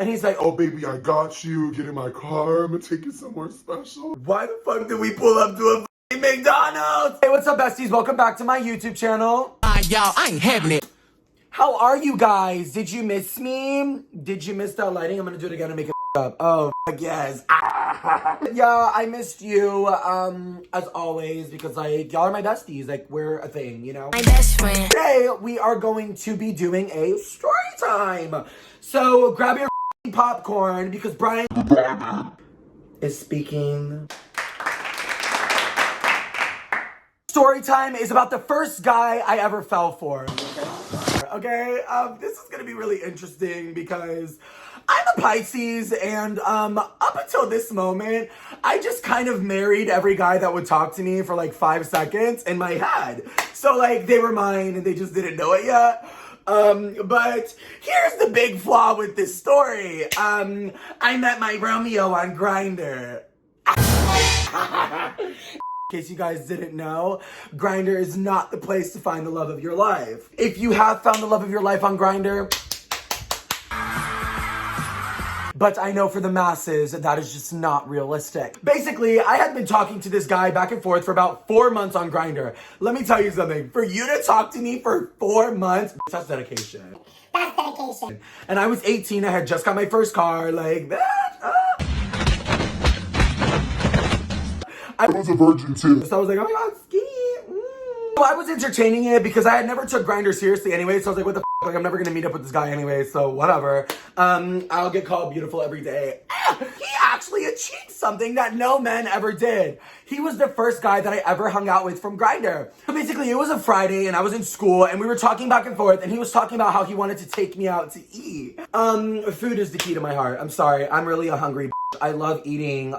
And he's like, oh, baby, I got you. Get in my car. I'm gonna take you somewhere special. Why the fuck did we pull up to a f***ing McDonald's? Hey, what's up, besties? Welcome back to my YouTube channel. Y'all, I ain't having it. How are you guys? Did you miss me? Did you miss that lighting? I'm gonna do it again and make it up. Oh, yes. Yeah, I missed you, as always, because, like, y'all are my besties. Like, we're a thing, you know? My best friend. Today, we are going to be doing a story time. So, grab your popcorn, because Brian is speaking. Story time is about the first guy I ever fell for. Okay, this is gonna be really interesting because I'm a Pisces, and up until this moment, I just kind of married every guy that would talk to me for like 5 seconds in my head. So like they were mine and they just didn't know it yet. But here's the big flaw with this story. I met my Romeo on Grindr. In case you guys didn't know, Grindr is not the place to find the love of your life. If you have found the love of your life on Grindr, but I know for the masses, that is just not realistic. Basically, I had been talking to this guy back and forth for about 4 months on Grindr. Let me tell you something. For you to talk to me for 4 months, that's dedication. That's dedication. And I was 18, I had just got my first car, like that. I was a virgin too. So I was like, oh my god, ski. So I was entertaining it because I had never took Grindr seriously anyway. So I was like, what the f? Like, I'm never gonna meet up with this guy anyway, so whatever. I'll get called beautiful every day. He actually achieved something that no men ever did. He was the first guy that I ever hung out with from Grindr. So basically, it was a Friday and I was in school and we were talking back and forth and he was talking about how he wanted to take me out to eat. Food is the key to my heart. I'm sorry, I'm really a hungry I love eating.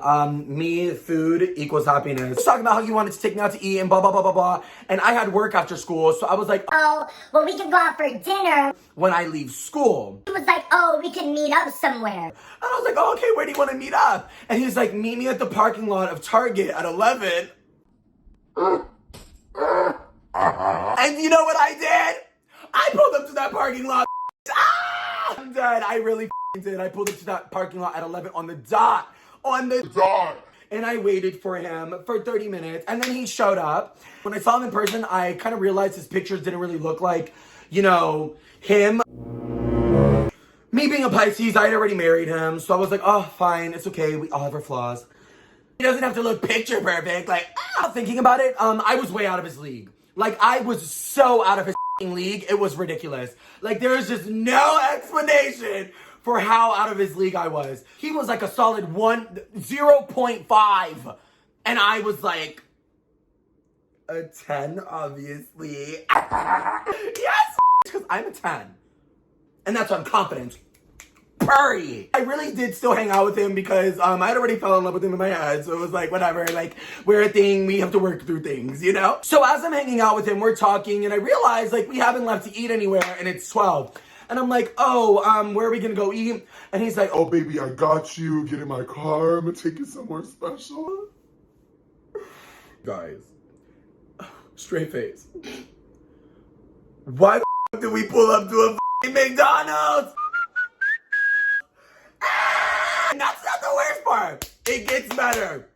Food equals happiness. He was talking about how he wanted to take me out to eat and blah, blah, blah, blah, blah. And I had work after school, so I was like, Oh, well, we could go out for dinner. when I leave school. He was like, oh, we can meet up somewhere. And I was like, oh, okay, where do you want to meet up? And he was like, meet me at the parking lot of Target at 11. And you know what I did? I pulled up to that parking lot. I'm dead. I really did. I pulled up to that parking lot at 11 on the dot. On the dot. And I waited for him for 30 minutes. And then he showed up. When I saw him in person, I kind of realized his pictures didn't really look like, you know, him. Me being a Pisces, I had already married him. So I was like, oh, fine. It's okay. We all have our flaws. He doesn't have to look picture perfect. Like, thinking about it, I was way out of his league. Like, I was so out of his league. It was ridiculous. Like, there was just no explanation for how out of his league I was. He was like a solid 0.5. And I was like a 10, obviously. Yes, because I'm a 10. And that's on confidence. Purry. I really did still hang out with him because I had already fell in love with him in my head. So it was like, whatever, like, we're a thing. We have to work through things, you know? So as I'm hanging out with him, we're talking, and I realize, like, we haven't left to eat anywhere, and it's 12. And I'm like, oh, where are we gonna go eat? And he's like, oh, baby, I got you. Get in my car. I'm gonna take you somewhere special. Guys, straight face. Why the f did we pull up to a f***ing McDonald's? And that's not the worst part. It gets better.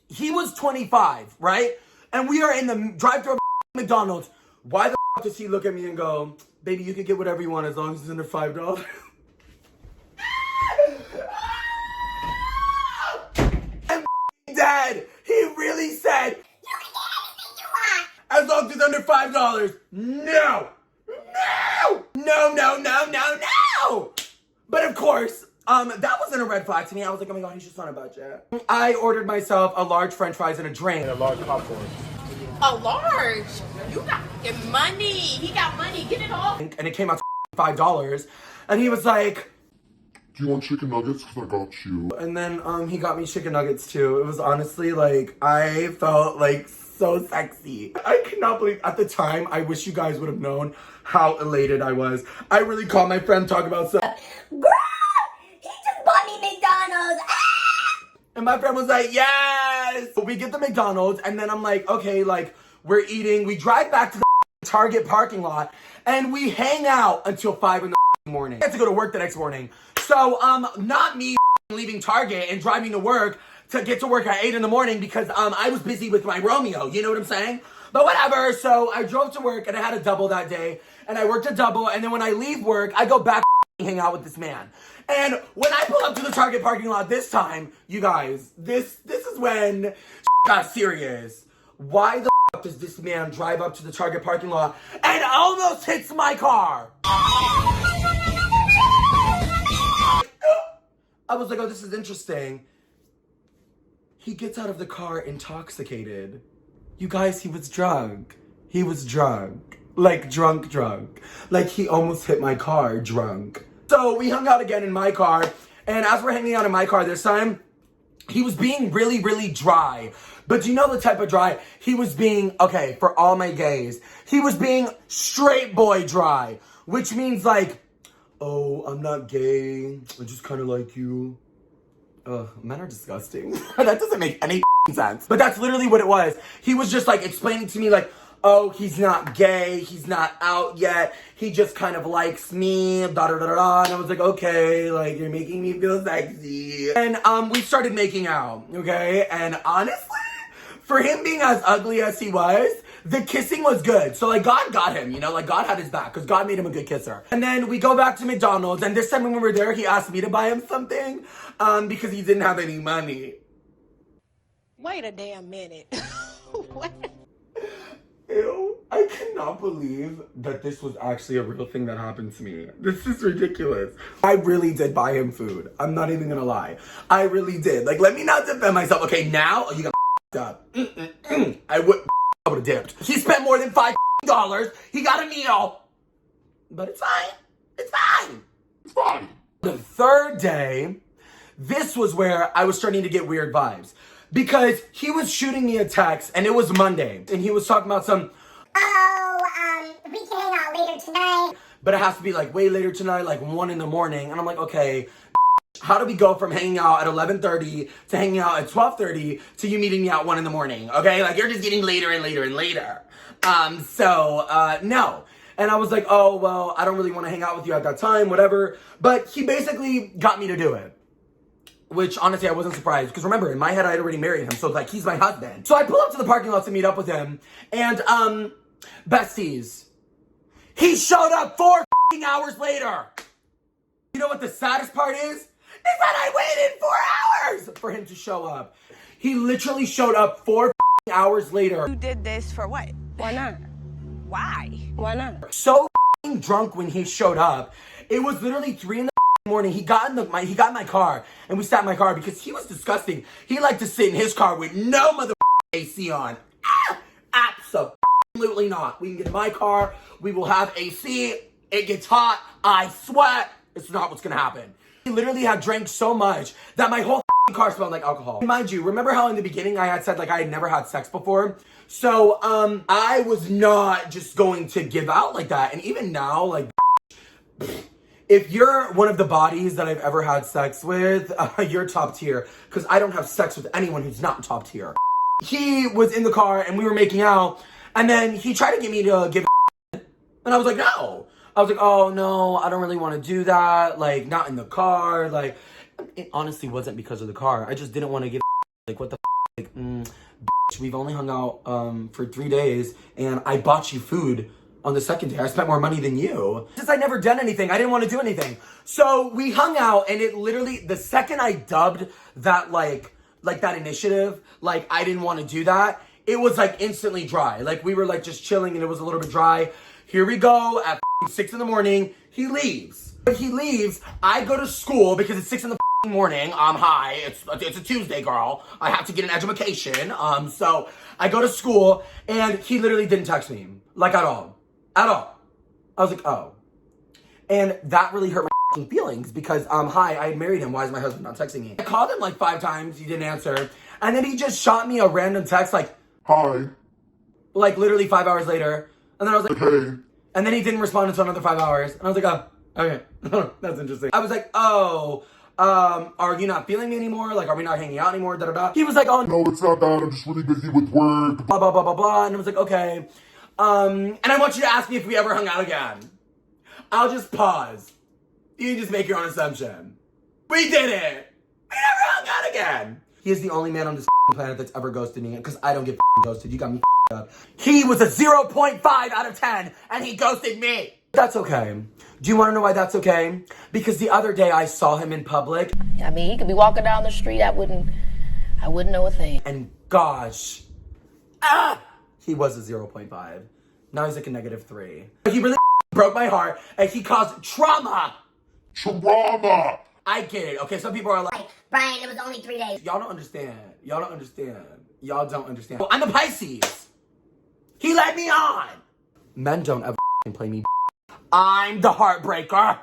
He was 25, right? And we are in the drive-thru of McDonald's. Why the f does he look at me and go, baby, you can get whatever you want as long as it's under $5? I'm dead. He really said, You can get anything you want. as long as it's under $5. No. No. No, no, no, no, no. But of course, that wasn't a red flag to me. I was like, oh my god, he's just on a budget. I ordered myself a large french fries and a drink. And a large popcorn. A large? You got money. He got money. Get it off. And it came out to $5. And he was like, do you want chicken nuggets? Because I got you. and then he got me chicken nuggets too. It was honestly like, I felt like so sexy. I could not believe, at the time, I wish you guys would have known how elated I was. I really called my friend, talk about stuff. Girl, he just bought me McDonald's. And my friend was like, yes! But we get the McDonald's, and then I'm like, okay, like, we're eating. We drive back to the Target parking lot, and we hang out until 5 in the morning. I had to go to work the next morning. So So, not me leaving Target and driving to work to get to work at 8 in the morning because, I was busy with my Romeo. You know what I'm saying? But whatever. So I drove to work and I had a double that day and I worked a double. And then when I leave work, I go back and hang out with this man. And when I pull up to the Target parking lot this time, you guys, this is when got serious. Why the does this man drive up to the Target parking lot and almost hits my car? I was like, oh, this is interesting. He gets out of the car intoxicated. You guys, he was drunk. He was drunk. Like, drunk. Like, he almost hit my car drunk. So, we hung out again in my car. And as we're hanging out in my car this time, he was being really, really dry. But do you know the type of dry? He was being, okay, for all my gays, he was being straight boy dry. Which means like, oh, I'm not gay. I just kind of like you. Ugh, men are disgusting. That doesn't make any sense. But that's literally what it was. He was just like explaining to me like, oh, he's not gay. He's not out yet. He just kind of likes me. Da da da da. And I was like, okay, like you're making me feel sexy. And we started making out. Okay, and honestly, for him being as ugly as he was, the kissing was good. So like God got him, you know, like God had his back because God made him a good kisser. And then we go back to McDonald's and this time when we were there, he asked me to buy him something because he didn't have any money. Wait a damn minute. What? Ew, I cannot believe that this was actually a real thing that happened to me. This is ridiculous. I really did buy him food. I'm not even gonna lie. I really did. Like, let me not defend myself. Okay, now you got up. I would have dipped. He spent more than $5. He got a meal. But it's fine. It's fine. It's fine. The third day, this was where I was starting to get weird vibes. Because he was shooting me a text, and it was Monday. And he was talking about some, we can hang out later tonight. but it has to be like way later tonight, like 1 in the morning. And I'm like, okay, how do we go from hanging out at 11:30 to hanging out at 12:30 to you meeting me at 1 in the morning? Okay, like you're just getting later and later and later. No. And I was like, oh, well, I don't really want to hang out with you at that time, whatever. But he basically got me to do it. Which, honestly, I wasn't surprised. Because remember, in my head, I had already married him. So, like, he's my husband. So I pull up to the parking lot to meet up with him. And, besties. He showed up 4 hours later. You know what the saddest part is? Is that I waited 4 hours for him to show up. He literally showed up 4 hours later. You did this for what? Why not? Why? Why not? So drunk when he showed up. It was literally 3 in the morning. He got in my car and we sat in my car because he was disgusting. He liked to sit in his car with no mother AC on. Absolutely not. We can get in my car. We will have AC. It gets hot. I sweat. It's not what's gonna happen. He literally had drank so much that my whole car smelled like alcohol. Mind you, remember how in the beginning I had said like I had never had sex before? So, I was not just going to give out like that. And even now, like, if you're one of the bodies that I've ever had sex with, you're top tier. Because I don't have sex with anyone who's not top tier. He was in the car and we were making out. And then he tried to get me to give and I was like, no. I was like, oh, no, I don't really want to do that. Like, not in the car. Like, it honestly wasn't because of the car. I just didn't want to give like, what the like, bitch, we've only hung out for 3 days. And I bought you food on the second day. I spent more money than you. Since I never done anything, I didn't want to do anything. So we hung out and it literally, the second I dubbed that like that initiative, like I didn't want to do that, it was like instantly dry. Like we were like just chilling and it was a little bit dry. Here we go at 6 in the morning. He leaves. When he leaves, I go to school because it's 6 in the morning. I'm high. It's a Tuesday, girl. I have to get an education. So I go to school and he literally didn't text me. Like at all. At all. I was like, oh. And that really hurt my feelings because, hi, I married him. Why is my husband not texting me? I called him like 5 times. He didn't answer. And then he just shot me a random text like, Hi. like literally 5 hours later. And then I was like, Hey. And then he didn't respond until another 5 hours. And I was like, oh, okay. That's interesting. I was like, oh, are you not feeling me anymore? Like, are we not hanging out anymore? Da da da. He was like, oh, No, it's not that. I'm just really busy with work. blah, blah, blah, blah, blah. And I was like, okay. And I want you to ask me if we ever hung out again. I'll just pause. You can just make your own assumption. We did it. We never hung out again. He is the only man on this planet that's ever ghosted me, because I don't get ghosted. You got me up. He was a 0.5 out of 10, and he ghosted me. That's okay. Do you want to know why that's okay? Because the other day I saw him in public. I mean, he could be walking down the street. I wouldn't know a thing. And gosh, he was a 0.5. Now he's like a -3. He really broke my heart, and he caused trauma. Trauma! I get it, okay? Some people are like, Brian, it was only 3 days. y'all don't understand. Y'all don't understand. Y'all don't understand. Well, I'm a Pisces. He led me on. Men don't ever play me. I'm the heartbreaker.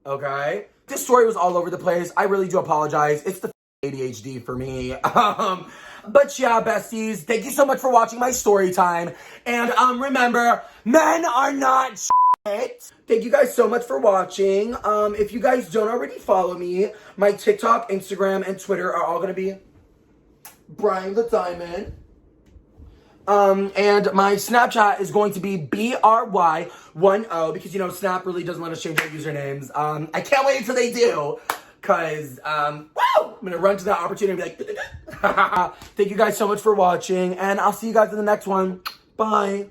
Okay? This story was all over the place. I really do apologize. It's the ADHD for me. But yeah, besties, thank you so much for watching my story time. And remember, men are not shit. Thank you guys so much for watching. If you guys don't already follow me, my TikTok, Instagram, and Twitter are all gonna be Brian the Diamond. And my Snapchat is going to be BRY10, because, you know, Snap really doesn't let us change our usernames. I can't wait until they do, because, woo! I'm gonna run to that opportunity and be like, thank you guys so much for watching, and I'll see you guys in the next one. Bye.